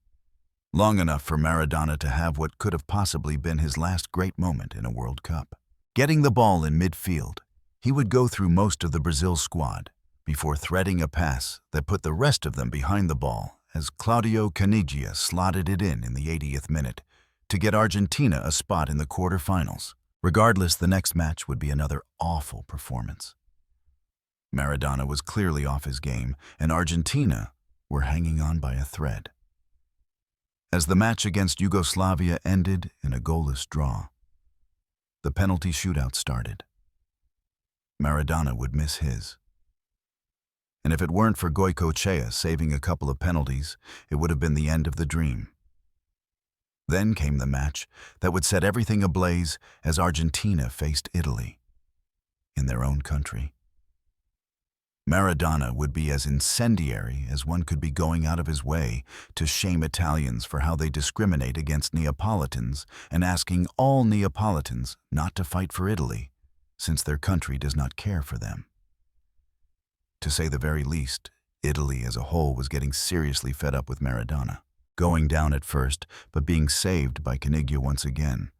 Long enough for Maradona to have what could have possibly been his last great moment in a World Cup. Getting the ball in midfield, He would go through most of the Brazil squad before threading a pass that put the rest of them behind the ball as Claudio Caniggia slotted it in the 80th minute to get Argentina a spot in the quarterfinals. Regardless, the next match would be another awful performance. Maradona was clearly off his game, and Argentina were hanging on by a thread. As the match against Yugoslavia ended in a goalless draw, the penalty shootout started. Maradona would miss his. And if it weren't for Goicoechea saving a couple of penalties, it would have been the end of the dream. Then came the match that would set everything ablaze as Argentina faced Italy in their own country. Maradona would be as incendiary as one could be going out of his way to shame Italians for how they discriminate against Neapolitans and asking all Neapolitans not to fight for Italy, since their country does not care for them. To say the very least, Italy as a whole was getting seriously fed up with Maradona. Going down at first, but being saved by Caniggia once again,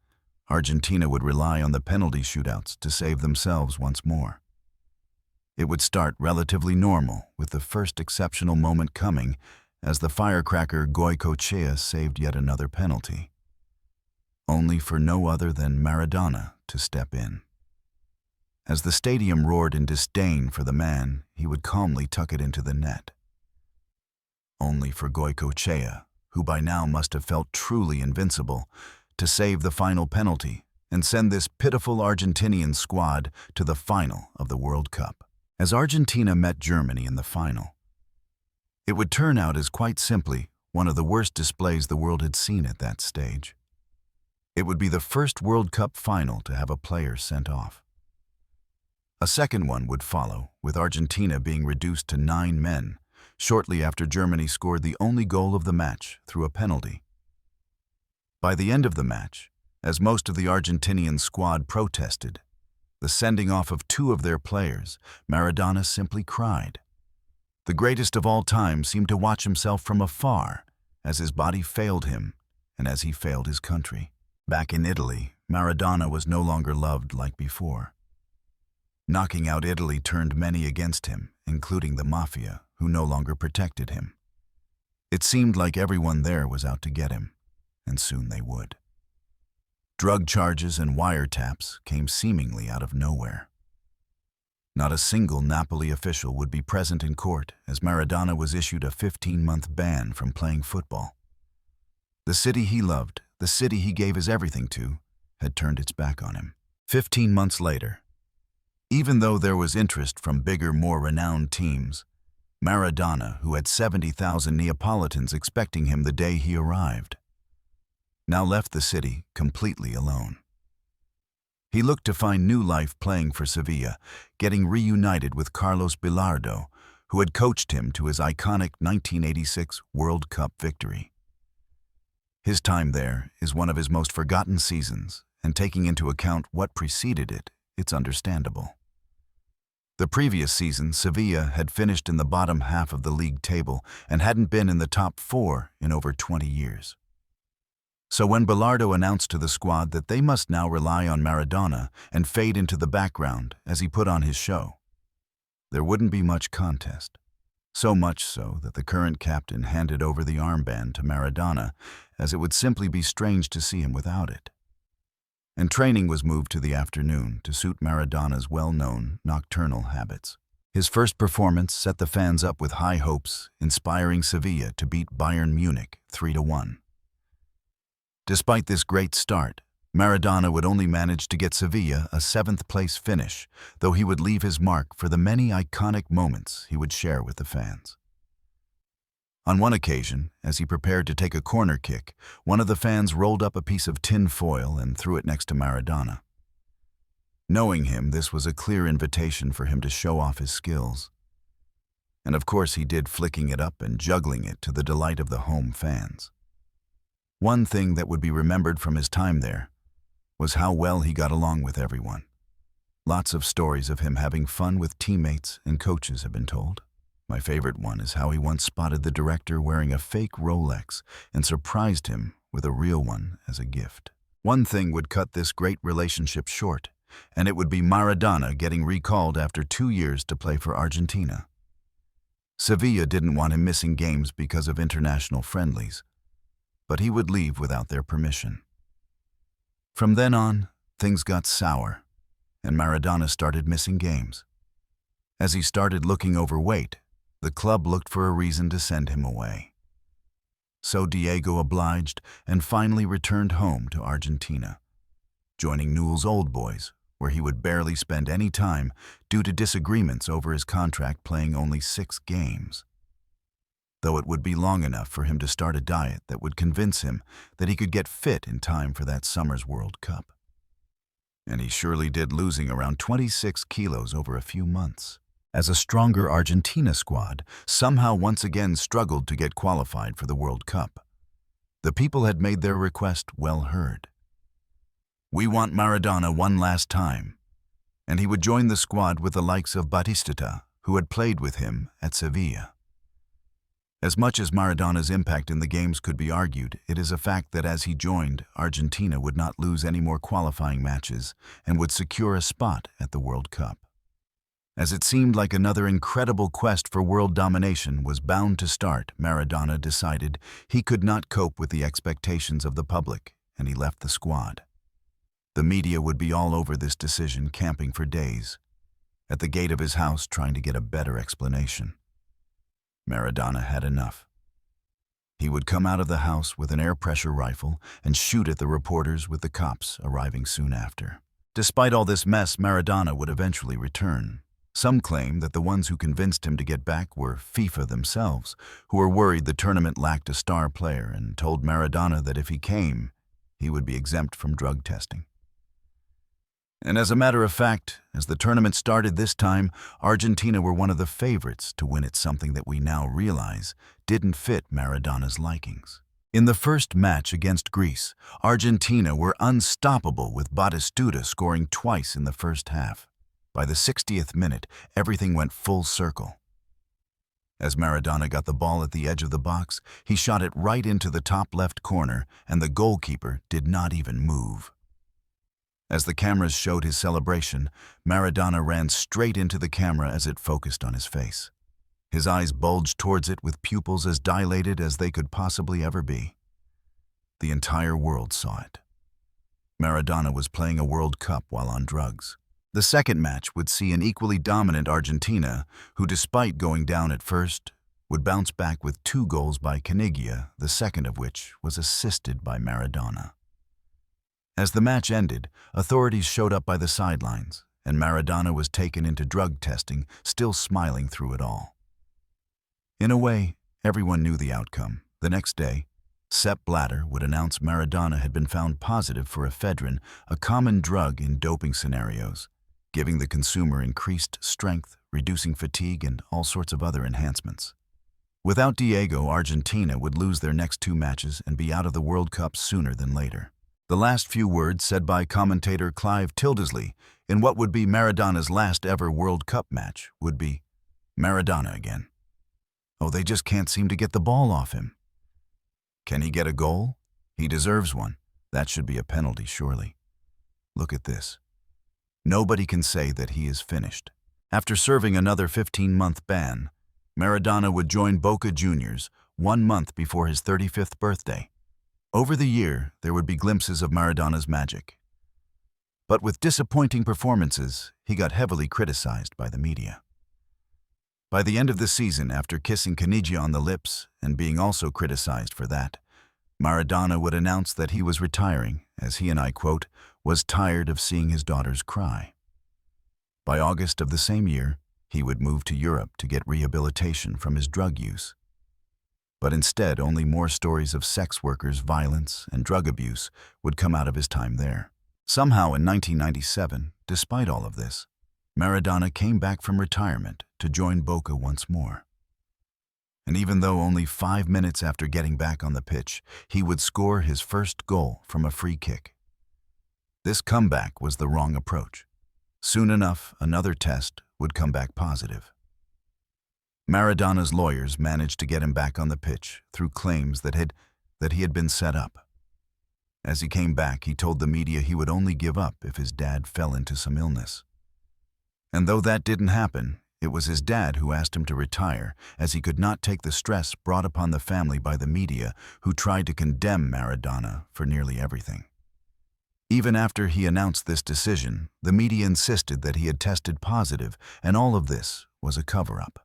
Argentina would rely on the penalty shootouts to save themselves once more. It would start relatively normal, with the first exceptional moment coming as the firecracker Goicoechea saved yet another penalty, only for no other than Maradona to step in. As the stadium roared in disdain for the man, he would calmly tuck it into the net. Only for Goicoechea, who by now must have felt truly invincible, to save the final penalty and send this pitiful Argentinian squad to the final of the World Cup. As Argentina met Germany in the final, it would turn out as quite simply one of the worst displays the world had seen at that stage. It would be the first World Cup final to have a player sent off. A second one would follow, with Argentina being reduced to 9 men, shortly after Germany scored the only goal of the match through a penalty. By the end of the match, as most of the Argentinian squad protested the sending off of 2 of their players, Maradona simply cried. The greatest of all time seemed to watch himself from afar as his body failed him and as he failed his country. Back in Italy, Maradona was no longer loved like before. Knocking out Italy turned many against him, including the mafia, who no longer protected him. It seemed like everyone there was out to get him, and soon they would. Drug charges and wiretaps came seemingly out of nowhere. Not a single Napoli official would be present in court as Maradona was issued a 15-month ban from playing football. The city he loved, the city he gave his everything to, had turned its back on him. 15 months later, even though there was interest from bigger, more renowned teams, Maradona, who had 70,000 Neapolitans expecting him the day he arrived, now left the city completely alone. He looked to find new life playing for Sevilla, getting reunited with Carlos Bilardo, who had coached him to his iconic 1986 World Cup victory. His time there is one of his most forgotten seasons, and taking into account what preceded it, it's understandable. The previous season, Sevilla had finished in the bottom half of the league table and hadn't been in the top 4 in over 20 years. So when Bilardo announced to the squad that they must now rely on Maradona and fade into the background as he put on his show, there wouldn't be much contest. So much so that the current captain handed over the armband to Maradona, as it would simply be strange to see him without it. And training was moved to the afternoon to suit Maradona's well-known nocturnal habits. His first performance set the fans up with high hopes, inspiring Sevilla to beat Bayern Munich 3-1. Despite this great start, Maradona would only manage to get Sevilla a 7th-place finish, though he would leave his mark for the many iconic moments he would share with the fans. On one occasion, as he prepared to take a corner kick, one of the fans rolled up a piece of tin foil and threw it next to Maradona. Knowing him, this was a clear invitation for him to show off his skills. And of course he did, flicking it up and juggling it to the delight of the home fans. One thing that would be remembered from his time there was how well he got along with everyone. Lots of stories of him having fun with teammates and coaches have been told. My favorite one is how he once spotted the director wearing a fake Rolex and surprised him with a real one as a gift. One thing would cut this great relationship short, and it would be Maradona getting recalled after 2 years to play for Argentina. Sevilla didn't want him missing games because of international friendlies, but he would leave without their permission. From then on, things got sour, and Maradona started missing games. As he started looking overweight, the club looked for a reason to send him away. So Diego obliged and finally returned home to Argentina, joining Newell's Old Boys, where he would barely spend any time due to disagreements over his contract playing only 6 games. Though it would be long enough for him to start a diet that would convince him that he could get fit in time for that summer's World Cup. And he surely did, losing around 26 kilos over a few months, as a stronger Argentina squad somehow once again struggled to get qualified for the World Cup. The people had made their request well heard. We want Maradona one last time, and he would join the squad with the likes of Batistata, who had played with him at Sevilla. As much as Maradona's impact in the games could be argued, it is a fact that as he joined, Argentina would not lose any more qualifying matches and would secure a spot at the World Cup. As it seemed like another incredible quest for world domination was bound to start, Maradona decided he could not cope with the expectations of the public, and he left the squad. The media would be all over this decision, camping for days, at the gate of his house trying to get a better explanation. Maradona had enough. He would come out of the house with an air pressure rifle and shoot at the reporters, with the cops arriving soon after. Despite all this mess, Maradona would eventually return. Some claim that the ones who convinced him to get back were FIFA themselves, who were worried the tournament lacked a star player and told Maradona that if he came, he would be exempt from drug testing. And as a matter of fact, as the tournament started this time, Argentina were one of the favorites to win it, something that we now realize didn't fit Maradona's likings. In the first match against Greece, Argentina were unstoppable, with Batistuta scoring twice in the first half. By the 60th minute, everything went full circle. As Maradona got the ball at the edge of the box, he shot it right into the top left corner, and the goalkeeper did not even move. As the cameras showed his celebration, Maradona ran straight into the camera as it focused on his face. His eyes bulged towards it with pupils as dilated as they could possibly ever be. The entire world saw it. Maradona was playing a World Cup while on drugs. The second match would see an equally dominant Argentina, who, despite going down at first, would bounce back with 2 goals by Caniggia, the second of which was assisted by Maradona. As the match ended, authorities showed up by the sidelines, and Maradona was taken into drug testing, still smiling through it all. In a way, everyone knew the outcome. The next day, Sepp Blatter would announce Maradona had been found positive for ephedrine, a common drug in doping scenarios, giving the consumer increased strength, reducing fatigue, and all sorts of other enhancements. Without Diego, Argentina would lose their next 2 matches and be out of the World Cup sooner than later. The last few words said by commentator Clive Tildesley in what would be Maradona's last ever World Cup match would be, "Maradona again. Oh, they just can't seem to get the ball off him. Can he get a goal? He deserves one. That should be a penalty, surely. Look at this. Nobody can say that he is finished." After serving another 15-month ban, Maradona would join Boca Juniors 1 month before his 35th birthday. Over the year, there would be glimpses of Maradona's magic. But with disappointing performances, he got heavily criticized by the media. By the end of the season, after kissing Caniggia on the lips and being also criticized for that, Maradona would announce that he was retiring, as he, and I quote, was tired of seeing his daughters cry. By August of the same year, he would move to Europe to get rehabilitation from his drug use. But instead, only more stories of sex workers' violence and drug abuse would come out of his time there. Somehow in 1997, despite all of this, Maradona came back from retirement to join Boca once more. And even though only 5 minutes after getting back on the pitch, he would score his first goal from a free kick. This comeback was the wrong approach. Soon enough, another test would come back positive. Maradona's lawyers managed to get him back on the pitch through claims that he had been set up. As he came back, he told the media he would only give up if his dad fell into some illness. And though that didn't happen, it was his dad who asked him to retire, as he could not take the stress brought upon the family by the media, who tried to condemn Maradona for nearly everything. Even after he announced this decision, the media insisted that he had tested positive, and all of this was a cover-up.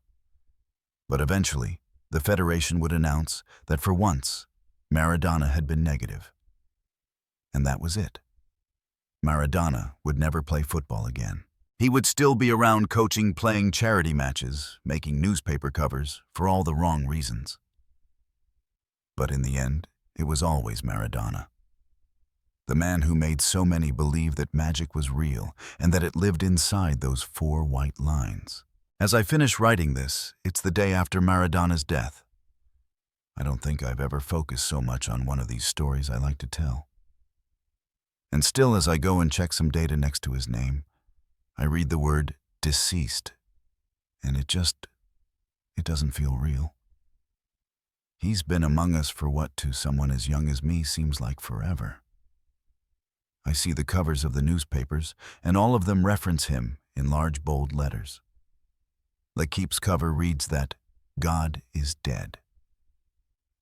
But eventually, the federation would announce that for once, Maradona had been negative. And that was it. Maradona would never play football again. He would still be around coaching, playing charity matches, making newspaper covers for all the wrong reasons. But in the end, it was always Maradona. The man who made so many believe that magic was real and that it lived inside those 4 white lines. As I finish writing this, it's the day after Maradona's death. I don't think I've ever focused so much on one of these stories I like to tell. And still, as I go and check some data next to his name, I read the word deceased, and it doesn't feel real. He's been among us for what to someone as young as me seems like forever. I see the covers of the newspapers, and all of them reference him in large bold letters. L'Equipe's cover reads that God is dead.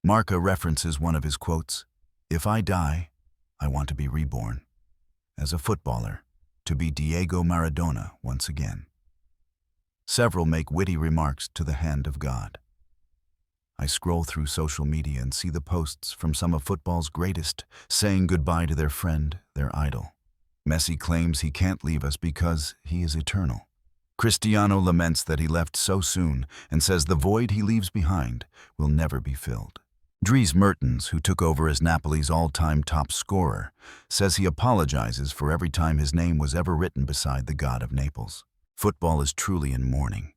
Marca references one of his quotes, "If I die, I want to be reborn, as a footballer, to be Diego Maradona once again." Several make witty remarks to the hand of God. I scroll through social media and see the posts from some of football's greatest saying goodbye to their friend, their idol. Messi claims he can't leave us because he is eternal. Cristiano laments that he left so soon and says the void he leaves behind will never be filled. Dries Mertens, who took over as Napoli's all-time top scorer, says he apologizes for every time his name was ever written beside the god of Naples. Football is truly in mourning,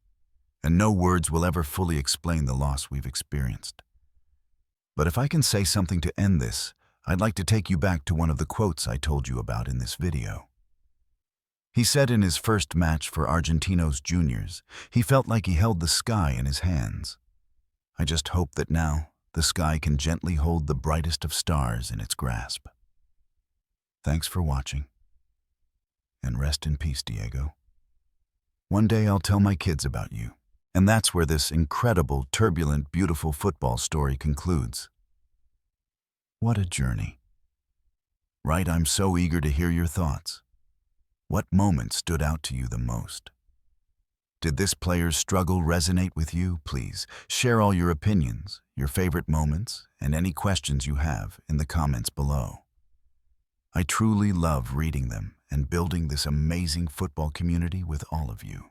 and no words will ever fully explain the loss we've experienced. But if I can say something to end this, I'd like to take you back to one of the quotes I told you about in this video. He said in his first match for Argentinos Juniors, he felt like he held the sky in his hands. I just hope that now, the sky can gently hold the brightest of stars in its grasp. Thanks for watching. And rest in peace, Diego. One day I'll tell my kids about you. And that's where this incredible, turbulent, beautiful football story concludes. What a journey. Right, I'm so eager to hear your thoughts. What moment stood out to you the most? Did this player's struggle resonate with you? Please share all your opinions, your favorite moments, and any questions you have in the comments below. I truly love reading them and building this amazing football community with all of you.